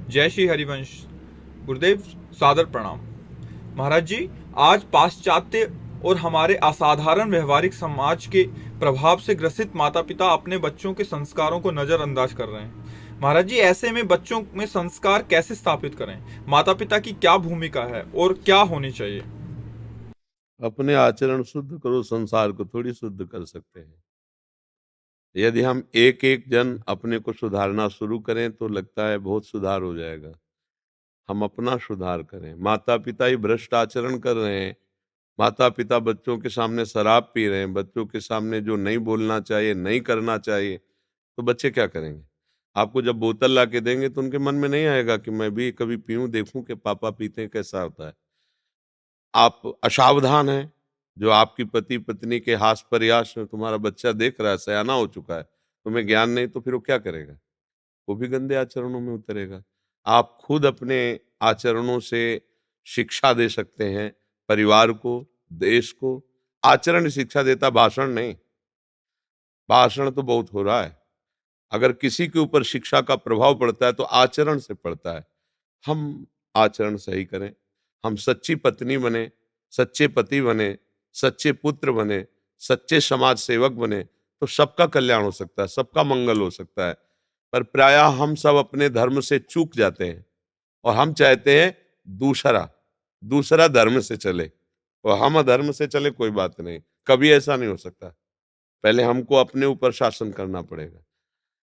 जय श्री हरिवंश। गुरुदेव, सादर प्रणाम। महाराज जी, आज पाश्चात्य और हमारे असाधारण व्यवहारिक समाज के प्रभाव से ग्रसित माता पिता अपने बच्चों के संस्कारों को नजरअंदाज कर रहे हैं। महाराज जी, ऐसे में बच्चों में संस्कार कैसे स्थापित करें? माता पिता की क्या भूमिका है और क्या होनी चाहिए? अपने आचरण शुद्ध करो, संसार को थोड़ी शुद्ध कर सकते हैं। यदि हम एक एक जन अपने को सुधारना शुरू करें तो लगता है बहुत सुधार हो जाएगा। हम अपना सुधार करें। माता पिता ही भ्रष्ट आचरण कर रहे हैं। माता पिता बच्चों के सामने शराब पी रहे हैं, बच्चों के सामने जो नहीं बोलना चाहिए, नहीं करना चाहिए, तो बच्चे क्या करेंगे? आपको जब बोतल ला के देंगे तो उनके मन में नहीं आएगा कि मैं भी कभी पीऊं, देखूं कि पापा पीते हैं कैसा होता है। आप असावधान हैं, जो आपकी पति पत्नी के हास प्रयास में तुम्हारा बच्चा देख रहा है, सयाना हो चुका है, तुम्हें ज्ञान नहीं, तो फिर वो क्या करेगा? वो भी गंदे आचरणों में उतरेगा। आप खुद अपने आचरणों से शिक्षा दे सकते हैं परिवार को, देश को। आचरण शिक्षा देता, भाषण नहीं। भाषण तो बहुत हो रहा है। अगर किसी के ऊपर शिक्षा का प्रभाव पड़ता है तो आचरण से पड़ता है। हम आचरण सही करें, हम सच्ची पत्नी बने, सच्चे पति बने, सच्चे पुत्र बने, सच्चे समाज सेवक बने, तो सबका कल्याण हो सकता है, सबका मंगल हो सकता है। पर प्रायः हम सब अपने धर्म से चूक जाते हैं और हम चाहते हैं दूसरा दूसरा धर्म से चले और हम अधर्म से चले, कोई बात नहीं। कभी ऐसा नहीं हो सकता। पहले हमको अपने ऊपर शासन करना पड़ेगा।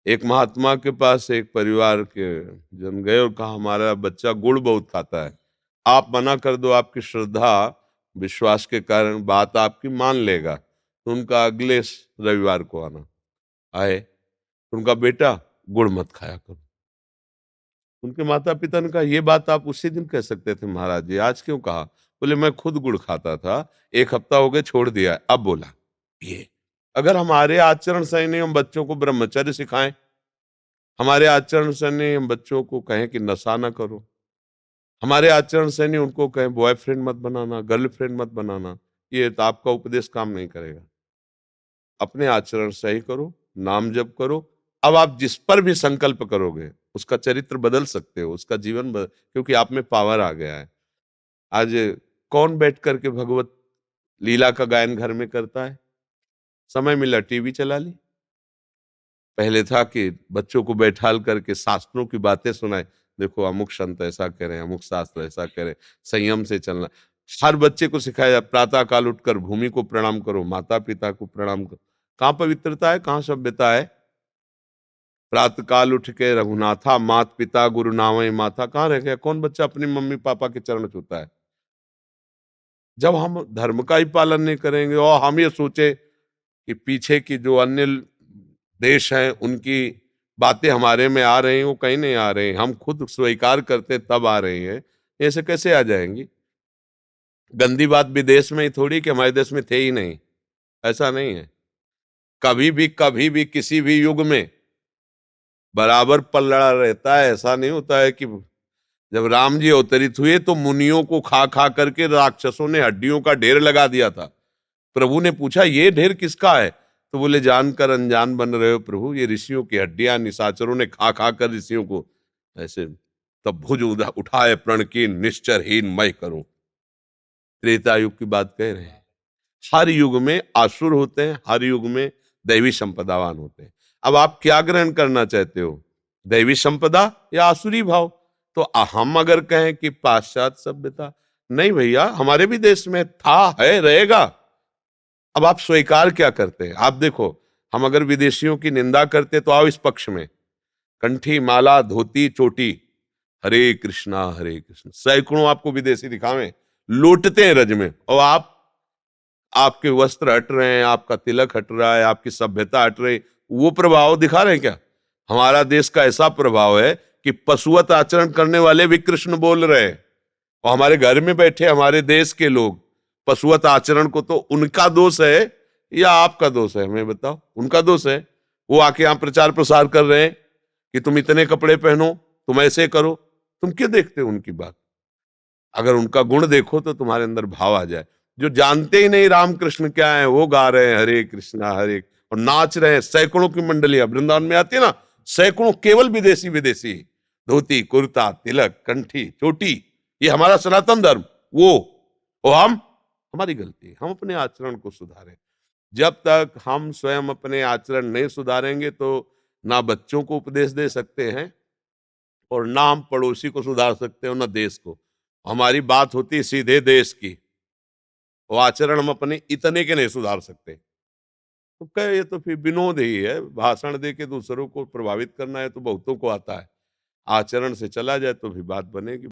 एक महात्मा के पास एक परिवार के जन गए और कहा, हमारा बच्चा गुड़ बहुत खाता है, आप मना कर दो, आपकी श्रद्धा विश्वास के कारण बात आपकी मान लेगा। तो उनका अगले रविवार को आना आए, तो उनका बेटा गुड़ मत खाया करो। उनके माता पिता ने कहा, ये बात आप उसी दिन कह सकते थे महाराज जी, आज क्यों कहा? बोले, मैं खुद गुड़ खाता था, एक हफ्ता हो गया छोड़ दिया, अब बोला। ये अगर हमारे आचरण सही नहीं, हम बच्चों को ब्रह्मचर्य सिखाएं, हमारे आचरण से नहीं हम बच्चों को कहें कि नशा ना करो, हमारे आचरण से नहीं उनको कहें बॉयफ्रेंड मत बनाना, गर्लफ्रेंड मत बनाना, ये तो आपका उपदेश काम नहीं करेगा। अपने आचरण सही करो, नाम जप करो। अब आप जिस पर भी संकल्प करोगे उसका चरित्र बदल सकते हो, उसका जीवन क्योंकि आप में पावर आ गया है। आज कौन बैठ करके भगवत लीला का गायन घर में करता है? समय मिला टीवी चला ली। पहले था कि बच्चों को बैठाल करके शास्त्रों की बातें सुनाए, देखो अमुक संत ऐसा करें, अमुक शास्त्र ऐसा करें, संयम से चलना। हर बच्चे को सिखाया जाए, प्रातः काल उठकर भूमि को प्रणाम करो, माता पिता को प्रणाम करो। कहाँ पवित्रता है, कहाँ सभ्यता है? प्रातः काल उठ के रघुनाथा मात पिता गुरु नावै माथा, कहाँ रह गया? कौन बच्चा अपनी मम्मी पापा के चरण छूता है? जब हम धर्म का ही पालन नहीं करेंगे और हम ये सोचे कि पीछे की जो अन्य देश हैं उनकी बातें हमारे में आ रही हैं, वो कहीं नहीं आ रही हैं, हम खुद स्वीकार करते तब आ रही हैं। ऐसे कैसे आ जाएंगी? गंदी बात विदेश में ही थोड़ी कि हमारे देश में थे ही नहीं, ऐसा नहीं है। कभी भी किसी भी युग में बराबर पलड़ा रहता है। ऐसा नहीं होता है कि जब राम जी अवतरित हुए तो मुनियों को खा खा करके राक्षसों ने हड्डियों का ढेर लगा दिया था। प्रभु ने पूछा, ये ढेर किसका है? तो बोले, जानकर अनजान बन रहे हो प्रभु, ये ऋषियों की हड्डियां निशाचरों ने खा खा कर ऋषियों को ऐसे। तब भुज उठाए प्रण की निश्चरहीन मैं करूं। त्रेता युग की बात कह रहे हैं। हर युग में आसुर होते हैं, हर युग में दैवी संपदावान होते हैं। अब आप क्या ग्रहण करना चाहते हो, दैवी संपदा या आसुरी भाव? तो हम अगर कहें कि पाश्चात्य सभ्यता, नहीं भैया, हमारे भी देश में था, है, रहेगा। अब आप स्वीकार क्या करते हैं? आप देखो, हम अगर विदेशियों की निंदा करते तो आओ इस पक्ष में, कंठी माला धोती चोटी, हरे कृष्ण, सैकड़ों आपको विदेशी दिखावें, लूटते हैं रज में, और आपके वस्त्र हट रहे हैं, आपका तिलक हट रहा है, आपकी सभ्यता हट रही, वो प्रभाव दिखा रहे हैं क्या? हमारा देश का ऐसा प्रभाव है कि पशुवत आचरण करने वाले भी कृष्ण बोल रहे हैं, और हमारे घर में बैठे हमारे देश के लोग पशुवत आचरण को, तो उनका दोष है या आपका दोष है? हमें बताओ। उनका दोष है। वो आके यहां प्रचार प्रसार कर रहे हैं कि तुम इतने कपड़े पहनो, तुम ऐसे करो। तुम क्यों देखते हो उनकी बात? अगर उनका गुण देखो तो तुम्हारे अंदर भाव आ जाए। जो जानते ही नहीं रामकृष्ण क्या है, वो गा रहे हैं हरे कृष्णा हरे, और नाच रहे हैं। सैकड़ों की मंडलियां वृंदावन में आती है ना, सैकड़ों केवल विदेशी विदेशी, धोती, कुर्ता, तिलक, कंठी, चोटी, ये हमारा सनातन धर्म, वो हम हमारी गलती है। हम अपने आचरण को सुधारें। जब तक हम स्वयं अपने आचरण नहीं सुधारेंगे तो ना बच्चों को उपदेश दे सकते हैं और ना हम पड़ोसी को सुधार सकते हैं और ना देश को। हमारी बात होती है सीधे देश की, वो आचरण हम अपने इतने के नहीं सुधार सकते। तो कहे ये तो फिर विनोद ही है, भाषण दे के दूसरों को प्रभावित करना है तो बहुतों को आता है। आचरण से चला जाए तो भी बात बनेगी।